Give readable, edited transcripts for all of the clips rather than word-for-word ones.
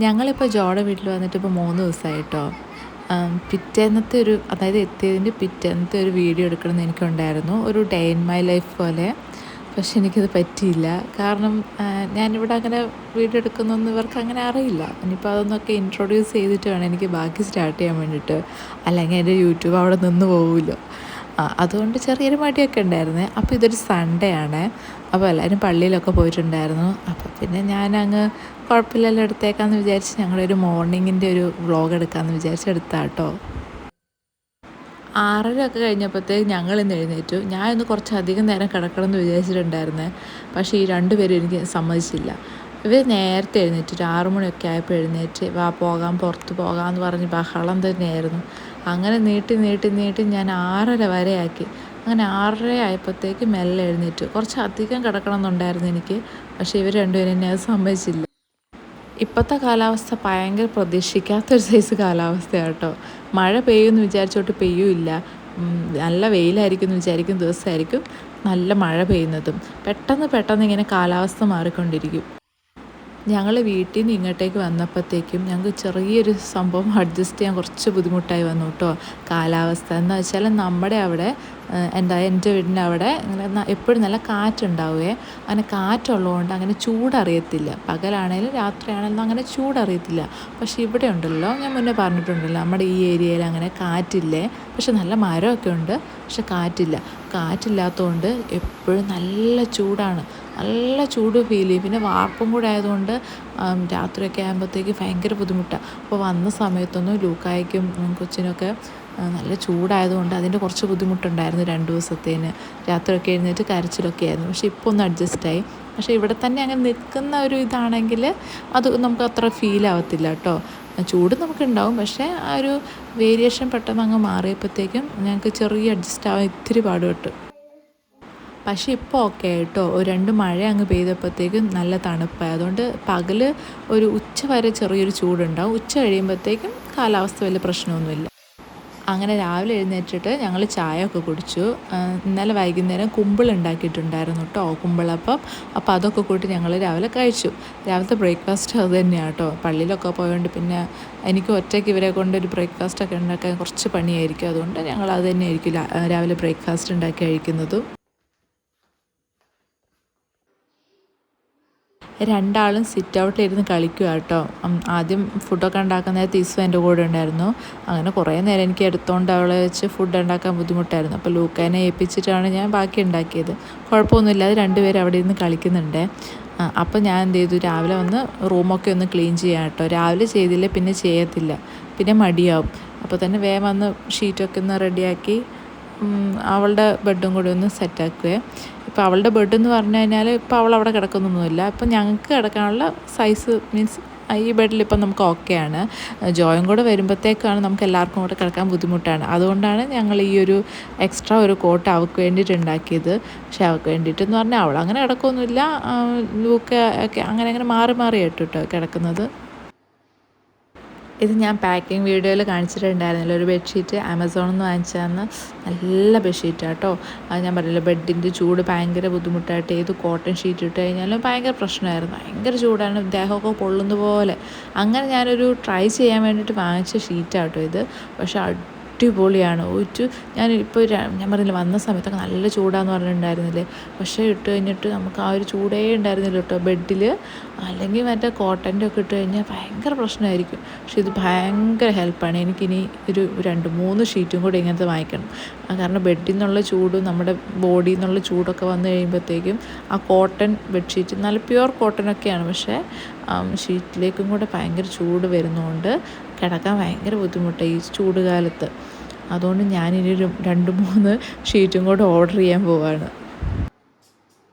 ഞങ്ങളിപ്പോൾ ജോയുടെ വീട്ടിൽ വന്നിട്ട് ഇപ്പോൾ 3 ദിവസമായിട്ടോ. പിറ്റേന്നത്തെ അതായത് എത്തിയതിൻ്റെ പിറ്റേന്നത്തെ ഒരു വീഡിയോ എടുക്കണമെന്ന് എനിക്കുണ്ടായിരുന്നു, ഒരു ഡേ ഇൻ മൈ ലൈഫ് പോലെ. പക്ഷെ എനിക്കത് പറ്റിയില്ല. കാരണം ഞാനിവിടെ അങ്ങനെ വീഡിയോ എടുക്കുന്നൊന്നും ഇവർക്ക് അങ്ങനെ അറിയില്ല. ഇനിയിപ്പോൾ അതൊന്നൊക്കെ ഇൻട്രൊഡ്യൂസ് ചെയ്തിട്ട് വേണം എനിക്ക് ബാക്കി സ്റ്റാർട്ട് ചെയ്യാൻ വേണ്ടിയിട്ട്, അല്ലെങ്കിൽ എൻ്റെ യൂട്യൂബ് അവിടെ നിന്ന് പോകുമല്ലോ. അതുകൊണ്ട് ചെറിയൊരു മടിയൊക്കെ ഉണ്ടായിരുന്നേ. അപ്പോൾ ഇതൊരു സൺഡേ ആണ്, അപ്പോൾ എല്ലാവരും പള്ളിയിലൊക്കെ പോയിട്ടുണ്ടായിരുന്നു. അപ്പോൾ പിന്നെ ഞാനങ്ങ് കുഴപ്പമില്ലല്ലോ എടുത്തേക്കാമെന്ന് വിചാരിച്ച് ഞങ്ങളൊരു മോർണിംഗിൻ്റെ ഒരു വ്ളോഗ് എടുക്കാമെന്ന് വിചാരിച്ച് എടുത്താട്ടോ. 6:30 ഒക്കെ കഴിഞ്ഞപ്പോഴത്തേക്ക് ഞങ്ങളിന്ന് എഴുന്നേറ്റു. ഞാനിന്ന് കുറച്ചധികം നേരം കിടക്കണമെന്ന് വിചാരിച്ചിട്ടുണ്ടായിരുന്നേ. പക്ഷേ ഈ 2 പേരും എനിക്ക് സമ്മതിച്ചില്ല. ഇവർ നേരത്തെ എഴുന്നേറ്റ് 6 മണിയൊക്കെ ആയപ്പോൾ എഴുന്നേറ്റ് വാ പോകാം പുറത്ത് പോകാമെന്ന് പറഞ്ഞ് ബഹളം തന്നെയായിരുന്നു. അങ്ങനെ നീട്ടി ഞാൻ 6:30 വരെ ആക്കി. അങ്ങനെ 6:30 ആയപ്പോഴത്തേക്ക് മെല്ലെ എഴുന്നേറ്റു. കുറച്ചധികം കിടക്കണം എന്നുണ്ടായിരുന്നു എനിക്ക്. പക്ഷേ ഇവർ 2 പേരും എന്നെ അത് സമ്മതിച്ചില്ല. ഇപ്പോഴത്തെ കാലാവസ്ഥ ഭയങ്കര പ്രതീക്ഷിക്കാത്തൊരു സൈസ് കാലാവസ്ഥയാണ് കേട്ടോ. മഴ പെയ്യുമെന്ന് വിചാരിച്ചോട്ട് പെയ്യുമില്ല, നല്ല വെയിലായിരിക്കും എന്ന് വിചാരിക്കും ദിവസമായിരിക്കും നല്ല മഴ പെയ്യുന്നതും. പെട്ടെന്ന് ഇങ്ങനെ കാലാവസ്ഥ മാറിക്കൊണ്ടിരിക്കും. ഞങ്ങൾ വീട്ടിൽ നിന്ന് ഇങ്ങോട്ടേക്ക് വന്നപ്പോഴത്തേക്കും ഞങ്ങൾക്ക് ചെറിയൊരു സംഭവം അഡ്ജസ്റ്റ് ചെയ്യാൻ കുറച്ച് ബുദ്ധിമുട്ടായി വന്നു കേട്ടോ. കാലാവസ്ഥ എന്ന് വെച്ചാൽ നമ്മുടെ അവിടെ എൻ്റെ വീടിൻ്റെ അവിടെ ഇങ്ങനെ എപ്പോഴും നല്ല കാറ്റുണ്ടാവുകയെ. അങ്ങനെ കാറ്റുള്ളതുകൊണ്ട് അങ്ങനെ ചൂടറിയത്തില്ല. പകലാണെങ്കിലും രാത്രിയാണെങ്കിലും അങ്ങനെ ചൂടറിയത്തില്ല. പക്ഷേ ഇവിടെ ഉണ്ടല്ലോ, ഞാൻ മുന്നേ പറഞ്ഞിട്ടുണ്ടല്ലോ, നമ്മുടെ ഈ ഏരിയയിൽ അങ്ങനെ കാറ്റില്ലേ. പക്ഷെ നല്ല മരമൊക്കെ ഉണ്ട്, പക്ഷെ കാറ്റില്ലാത്തതുകൊണ്ട് എപ്പോഴും നല്ല ചൂടാണ്. നല്ല ചൂട് ഫീൽ ചെയ്യും. പിന്നെ വാർപ്പും കൂടെ ആയതുകൊണ്ട് രാത്രിയൊക്കെ ആകുമ്പോഴത്തേക്ക് ഭയങ്കര ബുദ്ധിമുട്ടാണ്. അപ്പോൾ വന്ന സമയത്തൊന്നും ലൂക്കായ്ക്കും കൊച്ചിനൊക്കെ നല്ല ചൂടായതുകൊണ്ട് അതിൻ്റെ കുറച്ച് ബുദ്ധിമുട്ടുണ്ടായിരുന്നു 2 ദിവസത്തേന്. രാത്രിയൊക്കെ എഴുന്നേറ്റ് കരച്ചിലൊക്കെ ആയിരുന്നു. പക്ഷേ ഇപ്പോൾ ഒന്ന് അഡ്ജസ്റ്റായി. പക്ഷേ ഇവിടെ തന്നെ അങ്ങനെ നിൽക്കുന്ന ഒരു ഇതാണെങ്കിൽ അത് നമുക്ക് അത്ര ഫീൽ ആവത്തില്ല കേട്ടോ. ചൂട് നമുക്കുണ്ടാവും, പക്ഷേ ആ ഒരു വേരിയേഷൻ പെട്ടെന്ന് അങ്ങ് മാറിയപ്പോഴത്തേക്കും ഞങ്ങൾക്ക് ചെറിയ അഡ്ജസ്റ്റ് ആവാൻ ഇത്തിരി പാടുപെട്ടു. പക്ഷേ ഇപ്പോൾ ഓക്കെ ആയിട്ടോ. ഒരു 2 മഴ അങ്ങ് പെയ്തപ്പോഴത്തേക്കും നല്ല തണുപ്പായി. അതുകൊണ്ട് പകൽ ഒരു ഉച്ച വരെ ചെറിയൊരു ചൂടുണ്ടാവും. ഉച്ച കഴിയുമ്പോഴത്തേക്കും കാലാവസ്ഥ വലിയ പ്രശ്നമൊന്നുമില്ല. അങ്ങനെ രാവിലെ എഴുന്നേറ്റിട്ട് ഞങ്ങൾ ചായ ഒക്കെ കുടിച്ചു. ഇന്നലെ വൈകുന്നേരം കുമ്പിളുണ്ടാക്കിയിട്ടുണ്ടായിരുന്നു കേട്ടോ, കുമ്പിളപ്പം. അപ്പോൾ അതൊക്കെ കൂട്ടി ഞങ്ങൾ രാവിലെ കഴിച്ചു. രാവിലത്തെ ബ്രേക്ക്ഫാസ്റ്റ് അത് തന്നെയാണ് കേട്ടോ. പള്ളിയിലൊക്കെ പോയതുകൊണ്ട് പിന്നെ എനിക്ക് ഒറ്റയ്ക്ക് ഇവരെ കൊണ്ടൊരു ബ്രേക്ക്ഫാസ്റ്റൊക്കെ ഉണ്ടാക്കാൻ കുറച്ച് പണിയായിരിക്കും. അതുകൊണ്ട് ഞങ്ങൾ അത് തന്നെയായിരിക്കും രാവിലെ ബ്രേക്ക്ഫാസ്റ്റ് ഉണ്ടാക്കി കഴിക്കുന്നതും. 2 ആളും സിറ്റ് ഔട്ടിലിരുന്ന് കളിക്കുക കേട്ടോ. ആദ്യം ഫുഡൊക്കെ ഉണ്ടാക്കുന്ന നേരത്ത് ഈസു എൻ്റെ കൂടെ ഉണ്ടായിരുന്നു. അങ്ങനെ കുറേ നേരം എനിക്ക് എടുത്തുകൊണ്ട് അവളെ വെച്ച് ഫുഡ് ഉണ്ടാക്കാൻ ബുദ്ധിമുട്ടായിരുന്നു. അപ്പോൾ ലൂക്കാനെ ഏൽപ്പിച്ചിട്ടാണ് ഞാൻ ബാക്കി ഉണ്ടാക്കിയത്. കുഴപ്പമൊന്നുമില്ലാതെ 2 പേരും അവിടെ ഇരുന്ന് കളിക്കുന്നുണ്ട്. അപ്പോൾ ഞാൻ എന്ത് ചെയ്തു, രാവിലെ വന്ന് റൂമൊക്കെ ഒന്ന് ക്ലീൻ ചെയ്യാം കേട്ടോ. രാവിലെ ചെയ്തില്ലേ പിന്നെ ചെയ്യത്തില്ല, പിന്നെ മടിയാവും. അപ്പോൾ തന്നെ വേഗം വന്ന് ഷീറ്റൊക്കെ ഒന്ന് റെഡിയാക്കി അവളുടെ ബെഡും കൂടി ഒന്ന് സെറ്റാക്കുകയെ. ഇപ്പോൾ അവളുടെ ബെഡെന്ന് പറഞ്ഞു കഴിഞ്ഞാൽ ഇപ്പോൾ അവളവിടെ കിടക്കുന്നൊന്നുമില്ല. ഇപ്പം ഞങ്ങൾക്ക് കിടക്കാനുള്ള സൈസ് മീൻസ് ഈ ബെഡിലിപ്പം നമുക്ക് ഓക്കെയാണ്. ജോയും കൂടെ വരുമ്പോഴത്തേക്കാണ് നമുക്ക് എല്ലാവർക്കും കൂടെ കിടക്കാൻ ബുദ്ധിമുട്ടാണ്. അതുകൊണ്ടാണ് ഞങ്ങൾ ഈ ഒരു എക്സ്ട്രാ ഒരു കോട്ട് അവൾക്ക് വേണ്ടിയിട്ട് ഉണ്ടാക്കിയത്. പക്ഷെ അവൾക്ക് വേണ്ടിയിട്ടെന്ന് പറഞ്ഞാൽ അവൾ അങ്ങനെ കിടക്കൊന്നുമില്ല. ലൂക്ക ഒക്കെ അങ്ങനെ മാറി കേട്ടോ കിടക്കുന്നത്. ഇത് ഞാൻ പാക്കിംഗ് വീഡിയോയിൽ കാണിച്ചിട്ടുണ്ടായിരുന്നില്ല, ഒരു ബെഡ്ഷീറ്റ് ആമസോണിൽ നിന്ന് വാങ്ങിച്ചതെന്ന്. നല്ല ബെഡ്ഷീറ്റാണ് കേട്ടോ. അത് ഞാൻ പറഞ്ഞില്ല, ബെഡിൻ്റെ ചൂട് ഭയങ്കര ബുദ്ധിമുട്ടായിട്ട്. ഏത് കോട്ടൺ ഷീറ്റ് ഇട്ട് കഴിഞ്ഞാലും ഭയങ്കര പ്രശ്നമായിരുന്നു. ഭയങ്കര ചൂടാണ്, ദേഹമൊക്കെ പൊള്ളുന്ന പോലെ. അങ്ങനെ ഞാനൊരു ട്രൈ ചെയ്യാൻ വേണ്ടിയിട്ട് വാങ്ങിച്ച ഷീറ്റാണ് കേട്ടോ ഇത്. പക്ഷേ അടിപൊളിയാണ്. ഞാനിപ്പോൾ ഞാൻ പറഞ്ഞില്ല, വന്ന സമയത്തൊക്കെ നല്ല ചൂടാന്ന് പറഞ്ഞിട്ടുണ്ടായിരുന്നില്ലേ. പക്ഷേ ഇട്ട് കഴിഞ്ഞിട്ട് നമുക്ക് ആ ഒരു ചൂടേ ഉണ്ടായിരുന്നില്ല കേട്ടോ ബെഡിൽ. അല്ലെങ്കിൽ മറ്റേ കോട്ടൻ്റെ ഒക്കെ ഇട്ട് കഴിഞ്ഞാൽ ഭയങ്കര പ്രശ്നമായിരിക്കും. പക്ഷേ ഇത് ഭയങ്കര ഹെൽപ്പാണ്. എനിക്കിനി ഒരു 2-3 ഷീറ്റും കൂടി ഇങ്ങനത്തെ വാങ്ങിക്കണം. കാരണം ബെഡിൽ നിന്നുള്ള ചൂടും നമ്മുടെ ബോഡിയിൽ നിന്നുള്ള ചൂടൊക്കെ വന്നു കഴിയുമ്പോഴത്തേക്കും ആ കോട്ടൺ ബെഡ്ഷീറ്റ് നല്ല പ്യുവർ കോട്ടനൊക്കെയാണ്, പക്ഷേ ഷീറ്റിലേക്കും കൂടെ ഭയങ്കര ചൂട് വരുന്നതുകൊണ്ട് കിടക്കാൻ ഭയങ്കര ബുദ്ധിമുട്ടാണ് ഈ ചൂട് കാലത്ത്. അതുകൊണ്ട് ഞാനിനി ഒരു 2-3 ഷീറ്റും കൂടെ ഓർഡർ ചെയ്യാൻ പോവാണ്.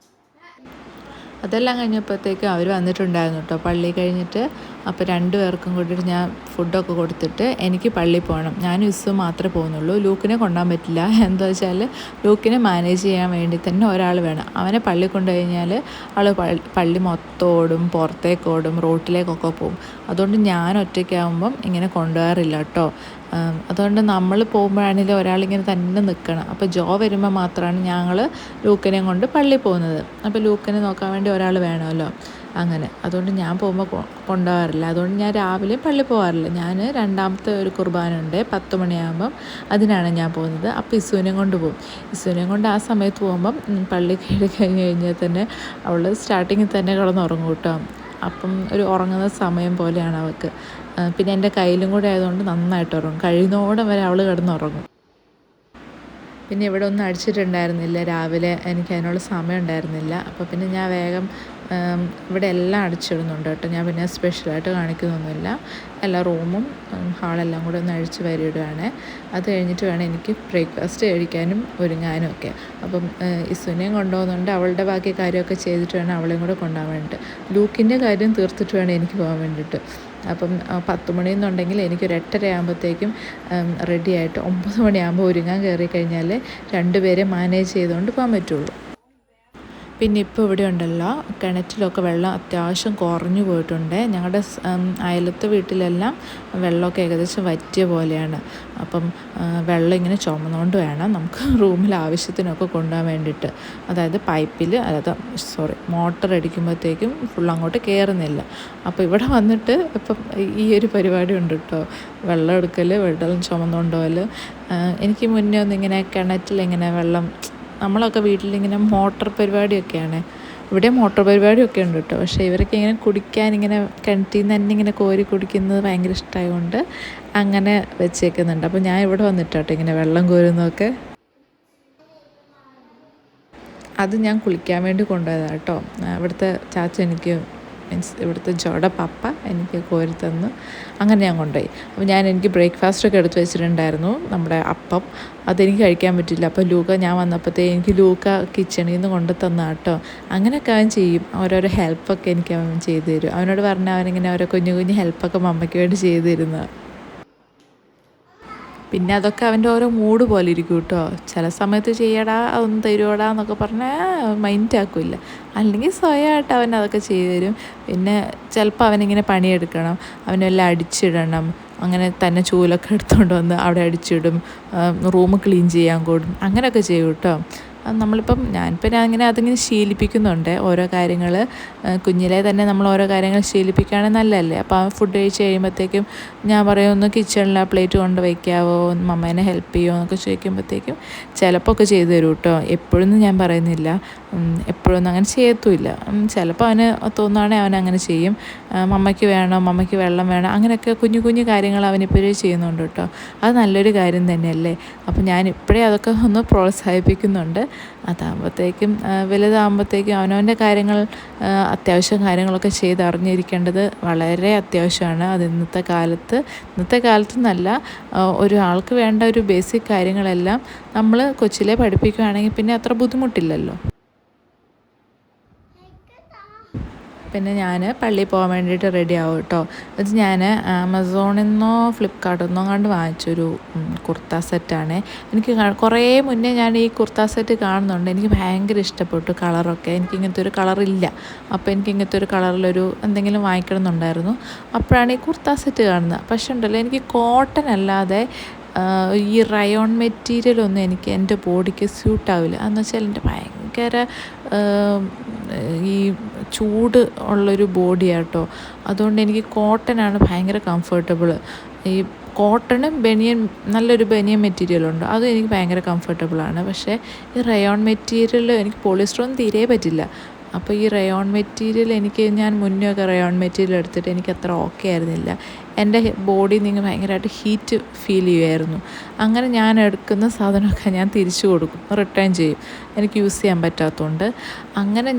അതെല്ലാം കഴിഞ്ഞപ്പോഴത്തേക്കും അവർ വന്നിട്ടുണ്ടായിരുന്നു കേട്ടോ, പള്ളി കഴിഞ്ഞിട്ട്. അപ്പോൾ 2 പേർക്കും കൂടിയിട്ട് ഞാൻ ഫുഡൊക്കെ കൊടുത്തിട്ട് എനിക്ക് പള്ളിയിൽ പോകണം. ഞാനും ഇസ്സു മാത്രമേ പോകുന്നുള്ളൂ. ലൂക്കിനെ കൊണ്ടുപോകാൻ പറ്റില്ല. എന്താ വെച്ചാൽ ലൂക്കിനെ മാനേജ് ചെയ്യാൻ വേണ്ടി തന്നെ ഒരാൾ വേണം. അവനെ പള്ളി കൊണ്ടു കഴിഞ്ഞാൽ ആൾ പള്ളി മൊത്തം ഓടും, പുറത്തേക്കോടും, റോട്ടിലേക്കൊക്കെ പോകും. അതുകൊണ്ട് ഞാൻ ഒറ്റയ്ക്കാവുമ്പം ഇങ്ങനെ കൊണ്ടുപോകാറില്ല കേട്ടോ. അതുകൊണ്ട് നമ്മൾ പോകുമ്പോഴാണെങ്കിലും ഒരാളിങ്ങനെ തന്നെ നിൽക്കണം. അപ്പോൾ ജോ വരുമ്പോൾ മാത്രമാണ് ഞങ്ങൾ ലൂക്കിനെയും കൊണ്ട് പള്ളിയിൽ പോകുന്നത്. അപ്പോൾ ലൂക്കിനെ നോക്കാൻ വേണ്ടി ഒരാൾ വേണമല്ലോ. അങ്ങനെ. അതുകൊണ്ട് ഞാൻ പോകുമ്പോൾ കൊണ്ടുപോകാറില്ല. അതുകൊണ്ട് ഞാൻ രാവിലെ പള്ളിയിൽ പോകാറില്ല. ഞാൻ രണ്ടാമത്തെ ഒരു കുർബാന ഉണ്ട് 10 മണിയാകുമ്പം, അതിനാണ് ഞാൻ പോകുന്നത്. അപ്പോൾ ഇസുവിനെയും കൊണ്ട് പോകും. ഇസുവിനെയും കൊണ്ട് ആ സമയത്ത് പോകുമ്പം പള്ളി കയറി കഴിഞ്ഞാൽ തന്നെ അവൾ സ്റ്റാർട്ടിങ്ങിൽ തന്നെ കിടന്നുറങ്ങും കേട്ടോ. അപ്പം ഒരു ഉറങ്ങുന്ന സമയം പോലെയാണ് അവൾക്ക്. പിന്നെ എൻ്റെ കയ്യിലും കൂടെ ആയതുകൊണ്ട് നന്നായിട്ട് ഉറങ്ങും. കഴിയുന്നോടെ വരെ അവൾ കിടന്നുറങ്ങും. പിന്നെ ഇവിടെ ഒന്നും അടിച്ചിട്ടുണ്ടായിരുന്നില്ല രാവിലെ, എനിക്ക് അതിനുള്ള സമയം ഉണ്ടായിരുന്നില്ല. അപ്പോൾ പിന്നെ ഞാൻ വേഗം ഇവിടെ എല്ലാം അടിച്ചിടുന്നുണ്ട് കേട്ടോ. ഞാൻ പിന്നെ സ്പെഷ്യലായിട്ട് കാണിക്കുന്നൊന്നുമില്ല. എല്ലാ റൂമും ഹാളെല്ലാം കൂടെ ഒന്ന് അഴിച്ച് വരിയിടുകയാണ്. അത് കഴിഞ്ഞിട്ട് വേണം എനിക്ക് ബ്രേക്ക്ഫാസ്റ്റ് കഴിക്കാനും ഒരുങ്ങാനും ഒക്കെ. അപ്പം ഇസുനെയും കൊണ്ടുപോകുന്നുണ്ട്. അവളുടെ ബാക്കി കാര്യമൊക്കെ ചെയ്തിട്ട് വേണം അവളെയും കൂടെ കൊണ്ടുപോകാൻ വേണ്ടിയിട്ട്. ലൂക്കിൻ്റെ കാര്യം തീർത്തിട്ട് വേണം എനിക്ക് പോകാൻ വേണ്ടിയിട്ട്. അപ്പം 10 മണിയെന്നുണ്ടെങ്കിൽ എനിക്കൊരു 8:30 ആകുമ്പോഴത്തേക്കും റെഡിയായിട്ട് 9 മണിയാകുമ്പോൾ ഒരുങ്ങാൻ കയറി കഴിഞ്ഞാൽ 2 പേരെ മാനേജ് ചെയ്തുകൊണ്ട് പോകാൻ പറ്റുള്ളൂ. പിന്നെ ഇപ്പോൾ ഇവിടെ ഉണ്ടല്ലോ, കിണറ്റിലൊക്കെ വെള്ളം അത്യാവശ്യം കുറഞ്ഞു പോയിട്ടുണ്ട്. ഞങ്ങളുടെ അയലത്തെ വീട്ടിലെല്ലാം വെള്ളമൊക്കെ ഏകദേശം വറ്റിയ പോലെയാണ്. അപ്പം വെള്ളം ഇങ്ങനെ ചുമന്നുകൊണ്ട് വേണം നമുക്ക് റൂമിൽ ആവശ്യത്തിനൊക്കെ കൊണ്ടുപോകാൻ വേണ്ടിയിട്ട്. അതായത് പൈപ്പിൽ മോട്ടർ അടിക്കുമ്പോഴത്തേക്കും ഫുൾ അങ്ങോട്ട് കയറുന്നില്ല. അപ്പോൾ ഇവിടെ വന്നിട്ട് ഇപ്പം ഈ ഒരു പരിപാടി ഉണ്ട് കേട്ടോ, വെള്ളം എടുക്കൽ, വെള്ളം ചുമന്നുകൊണ്ട് പോകൽ. എനിക്ക് മുന്നേ ഒന്നിങ്ങനെ കിണറ്റിലിങ്ങനെ വെള്ളം, നമ്മളൊക്കെ വീട്ടിലിങ്ങനെ മോട്ടർ പരിപാടിയൊക്കെയാണ്. ഇവിടെ മോട്ടോർ പരിപാടിയൊക്കെ ഉണ്ട് കേട്ടോ. പക്ഷേ ഇവരൊക്കെ ഇങ്ങനെ കുടിക്കാനിങ്ങനെ കിണറ്റിൽ നിന്ന് തന്നെ ഇങ്ങനെ കോരി കുടിക്കുന്നത് ഭയങ്കര ഇഷ്ടമായതുകൊണ്ട് അങ്ങനെ വെച്ചേക്കുന്നുണ്ട്. അപ്പോൾ ഞാൻ ഇവിടെ വന്നിട്ടാട്ടോ ഇങ്ങനെ വെള്ളം കോരുന്നതൊക്കെ. അത് ഞാൻ കുളിക്കാൻ വേണ്ടി കൊണ്ടുപോയതാണ് കേട്ടോ. ഇവിടുത്തെ ചാച്ച എനിക്ക്, ഇവിടുത്തെ ജോടെ പപ്പ എനിക്ക് കോരി തന്നു. അങ്ങനെ ഞാൻ കൊണ്ടുപോയി. അപ്പോൾ എനിക്ക് ബ്രേക്ക്ഫാസ്റ്റൊക്കെ എടുത്ത് വെച്ചിട്ടുണ്ടായിരുന്നു, നമ്മുടെ അപ്പം. അതെനിക്ക് കഴിക്കാൻ പറ്റില്ല. അപ്പോൾ ഞാൻ വന്നപ്പോഴത്തേ എനിക്ക് ലൂക്ക കിച്ചണിൽ നിന്ന് കൊണ്ടു തന്ന കേട്ടോ. അങ്ങനെയൊക്കെ അവൻ ചെയ്യും. ഓരോരോ ഹെൽപ്പൊക്കെ എനിക്ക് അവൻ ചെയ്തു തരും. അവനോട് പറഞ്ഞാൽ അവനിങ്ങനെ ഓരോ കുഞ്ഞു കുഞ്ഞു ഹെൽപ്പൊക്കെ മമ്മയ്ക്ക് വേണ്ടി ചെയ്തു തരുന്നത്. പിന്നെ അതൊക്കെ അവൻ്റെ ഓരോ മൂഡ് പോലെ ഇരിക്കും കേട്ടോ. ചില സമയത്ത് ചെയ്യടാ, അതൊന്നും തരുവോടാ എന്നൊക്കെ പറഞ്ഞാൽ മൈൻഡ് ആക്കില്ല. അല്ലെങ്കിൽ സ്വയമായിട്ട് അവൻ അതൊക്കെ ചെയ്തു തരും. പിന്നെ ചിലപ്പോൾ അവനിങ്ങനെ പണിയെടുക്കണം, അവനെല്ലാം അടിച്ചിടണം. അങ്ങനെ തന്നെ ചൂലൊക്കെ എടുത്തുകൊണ്ട് വന്ന് അവിടെ അടിച്ചിടും, റൂം ക്ലീൻ ചെയ്യാൻ കൂടും, അങ്ങനെയൊക്കെ ചെയ്യും കേട്ടോ. നമ്മളിപ്പം ഞാനിപ്പോൾ അങ്ങനെ അതിങ്ങനെ ശീലിപ്പിക്കുന്നുണ്ട് ഓരോ കാര്യങ്ങൾ. കുഞ്ഞിലെ തന്നെ നമ്മൾ ഓരോ കാര്യങ്ങൾ ശീലിപ്പിക്കുകയാണെങ്കിൽ നല്ലതല്ലേ. അപ്പോൾ ആ ഫുഡ് കഴിച്ച് കഴിയുമ്പോഴത്തേക്കും ഞാൻ പറയും, ഒന്ന് കിച്ചണിൽ ആ പ്ലേറ്റ് കൊണ്ട് വയ്ക്കാവോ, മമ്മേനെ ഹെൽപ്പ് ചെയ്യുമോ എന്നൊക്കെ ചോദിക്കുമ്പോഴത്തേക്കും ചിലപ്പോൾ ഒക്കെ ചെയ്തു തരും കേട്ടോ. എപ്പോഴൊന്നും ഞാൻ പറയുന്നില്ല, എപ്പോഴൊന്നും അങ്ങനെ ചെയ്യത്തുമില്ല. ചിലപ്പോൾ അവന് തോന്നുകയാണെങ്കിൽ അവൻ അങ്ങനെ ചെയ്യും. മമ്മയ്ക്ക് വേണം, മമ്മയ്ക്ക് വെള്ളം വേണം, അങ്ങനെയൊക്കെ കുഞ്ഞു കുഞ്ഞു കാര്യങ്ങൾ അവനിപ്പോഴേ ചെയ്യുന്നുണ്ട് കേട്ടോ. അത് നല്ലൊരു കാര്യം തന്നെയല്ലേ. അപ്പോൾ ഞാൻ ഇപ്പോഴേ അതൊക്കെ ഒന്ന് പ്രോത്സാഹിപ്പിക്കുന്നുണ്ട്. അതാകുമ്പോഴത്തേക്കും വലുതാകുമ്പോഴത്തേക്കും അവനവൻ്റെ കാര്യങ്ങൾ, അത്യാവശ്യം കാര്യങ്ങളൊക്കെ ചെയ്തറിഞ്ഞിരിക്കേണ്ടത് വളരെ അത്യാവശ്യമാണ്. അത് ഇന്നത്തെ കാലത്ത് നല്ല ഒരാൾക്ക് വേണ്ട ഒരു ബേസിക് കാര്യങ്ങളെല്ലാം നമ്മൾ കൊച്ചിലെ പഠിപ്പിക്കുകയാണെങ്കിൽ പിന്നെ അത്ര ബുദ്ധിമുട്ടില്ലല്ലോ. പിന്നെ ഞാൻ പള്ളിയിൽ പോകാൻ വേണ്ടിയിട്ട് റെഡി ആവും കേട്ടോ. അത് ഞാൻ ആമസോണിൽ നിന്നോ ഫ്ലിപ്കാർട്ടിൽ നിന്നോ കണ്ട് വാങ്ങിച്ചൊരു കുർത്ത സെറ്റാണ്. എനിക്ക് കുറേ മുന്നേ ഞാൻ ഈ കുർത്ത സെറ്റ് കാണുന്നുണ്ട്, എനിക്ക് ഭയങ്കര ഇഷ്ടപ്പെട്ടു കളറൊക്കെ. എനിക്ക് ഇങ്ങനത്തെ ഒരു കളറില്ല, അപ്പോൾ എനിക്ക് ഇങ്ങനത്തെ ഒരു കളറിലൊരു എന്തെങ്കിലും വാങ്ങിക്കണം എന്നുണ്ടായിരുന്നു. അപ്പോഴാണ് ഈ കുർത്ത സെറ്റ് കാണുന്നത്. പക്ഷേ ഉണ്ടല്ലോ, എനിക്ക് കോട്ടൺ അല്ലാതെ ഈ റയോൺ മെറ്റീരിയലൊന്നും എനിക്ക് എൻ്റെ ബോഡിക്ക് സ്യൂട്ടാവില്ല. എന്ന് വെച്ചാൽ എൻ്റെ ഭയങ്കര ഈ ചൂട് ഉള്ളൊരു ബോഡിയാട്ടോ. അതുകൊണ്ട് എനിക്ക് കോട്ടനാണ് ഭയങ്കര കംഫർട്ടബിൾ. ഈ കോട്ടണും നല്ലൊരു ബനിയൻ മെറ്റീരിയലുണ്ട്, അതും എനിക്ക് ഭയങ്കര കംഫർട്ടബിളാണ്. പക്ഷേ ഈ റയോൺ മെറ്റീരിയൽ എനിക്ക് പോളിസ്റ്ററൊന്നും തീരെ പറ്റില്ല. അപ്പോൾ ഈ റയോൺ മെറ്റീരിയൽ ഞാൻ മുന്നേ ഒക്കെ റയോൺ മെറ്റീരിയൽ എടുത്തിട്ട് എനിക്ക് അത്ര ഓക്കെ ആയിരുന്നില്ല. എൻ്റെ ബോഡിയിൽ നിന്ന് ഭയങ്കരമായിട്ട് ഹീറ്റ് ഫീൽ ചെയ്യുമായിരുന്നു. അങ്ങനെ ഞാൻ എടുക്കുന്ന സാധനമൊക്കെ ഞാൻ തിരിച്ചു കൊടുക്കും, റിട്ടേൺ ചെയ്യും, എനിക്ക് യൂസ് ചെയ്യാൻ പറ്റാത്തതുകൊണ്ട്. അങ്ങനെ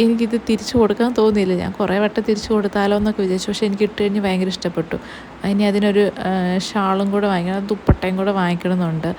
എനിക്കിത് തിരിച്ചു കൊടുക്കാൻ തോന്നിയില്ല. ഞാൻ കുറേ വട്ടം തിരിച്ചു കൊടുത്താലോ എന്നൊക്കെ വിചാരിച്ചു. പക്ഷേ എനിക്ക് ഇട്ട് കഴിഞ്ഞ് ഭയങ്കര ഇഷ്ടപ്പെട്ടു. ഇനി അതിനൊരു ഷാളും കൂടെ വാങ്ങിക്കണം, ദുപ്പട്ടയും കൂടെ വാങ്ങിക്കണമെന്നുണ്ട്.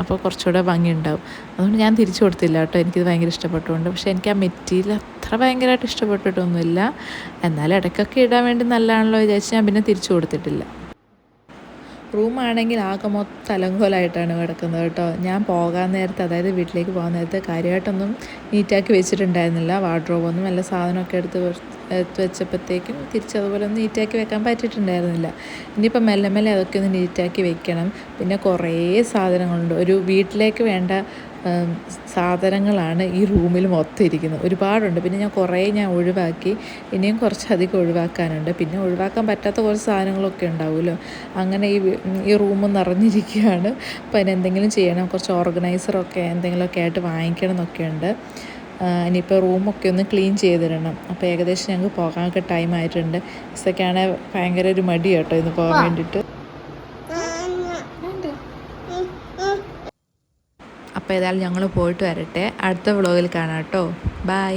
അപ്പോൾ കുറച്ചുകൂടെ ഭംഗിയുണ്ടാവും. അതുകൊണ്ട് ഞാൻ തിരിച്ചു കൊടുത്തില്ല കേട്ടോ, എനിക്കിത് ഭയങ്കര ഇഷ്ടപ്പെട്ടുകൊണ്ട്. പക്ഷേ എനിക്ക് ആ മെറ്റീരിയൽ അത്ര ഭയങ്കരമായിട്ട് ഇഷ്ടപ്പെട്ടിട്ടൊന്നുമില്ല. എന്നാലും ഇടയ്ക്കൊക്കെ ഇടാൻ വേണ്ടി നല്ലതാണല്ലോ വിചാരിച്ച് ഞാൻ പിന്നെ തിരിച്ചു കൊടുത്തിട്ടില്ല. റൂമാണെങ്കിൽ ആകെ മൊത്തം അലങ്കോലമായിട്ടാണ് കിടക്കുന്നത് കേട്ടോ. ഞാൻ പോകാൻ നേരത്ത്, അതായത് വീട്ടിലേക്ക് പോകാൻ നേരത്ത് കാര്യമായിട്ടൊന്നും നീറ്റാക്കി വെച്ചിട്ടുണ്ടായിരുന്നില്ല. വാർഡ്രോബൊന്നും എല്ലാ സാധനമൊക്കെ എടുത്ത് വെച്ചപ്പോഴത്തേക്കും തിരിച്ചതുപോലെ ഒന്ന് നീറ്റാക്കി വെക്കാൻ പറ്റിയിട്ടുണ്ടായിരുന്നില്ല. ഇനിയിപ്പോൾ മെല്ലെ അതൊക്കെ ഒന്ന് നീറ്റാക്കി വെക്കണം. പിന്നെ കുറേ സാധനങ്ങളുണ്ട്, ഒരു വീട്ടിലേക്ക് വേണ്ട സാധനങ്ങളാണ് ഈ റൂമിൽ മൊത്തം ഇരിക്കുന്നത്. ഒരുപാടുണ്ട്. പിന്നെ ഞാൻ ഒഴിവാക്കി. ഇനിയും കുറച്ചധികം ഒഴിവാക്കാനുണ്ട്. പിന്നെ ഒഴിവാക്കാൻ പറ്റാത്ത കുറച്ച് സാധനങ്ങളൊക്കെ ഉണ്ടാവുമല്ലോ. അങ്ങനെ ഈ റൂം നിറഞ്ഞിരിക്കുകയാണ്. അപ്പോൾ അതിനെന്തെങ്കിലും ചെയ്യണം. കുറച്ച് ഓർഗനൈസറൊക്കെ എന്തെങ്കിലുമൊക്കെ ആയിട്ട് വാങ്ങിക്കണം എന്നൊക്കെ ഉണ്ട്. ഇനിയിപ്പോൾ റൂമൊക്കെ ഒന്ന് ക്ലീൻ ചെയ്തിടണം. അപ്പോൾ ഏകദേശം ഞങ്ങൾക്ക് പോകാനൊക്കെ ടൈം ആയിട്ടുണ്ട്. ഇസൊക്കെയാണെങ്കിൽ ഭയങ്കര ഒരു മടി കേട്ടോ ഇന്ന് പോകാൻ വേണ്ടിയിട്ട്. അപ്പോൾ ഏതായാലും ഞങ്ങൾ പോയിട്ട് വരട്ടെ. അടുത്ത വ്ളോഗിൽ കാണാം കേട്ടോ. ബൈ.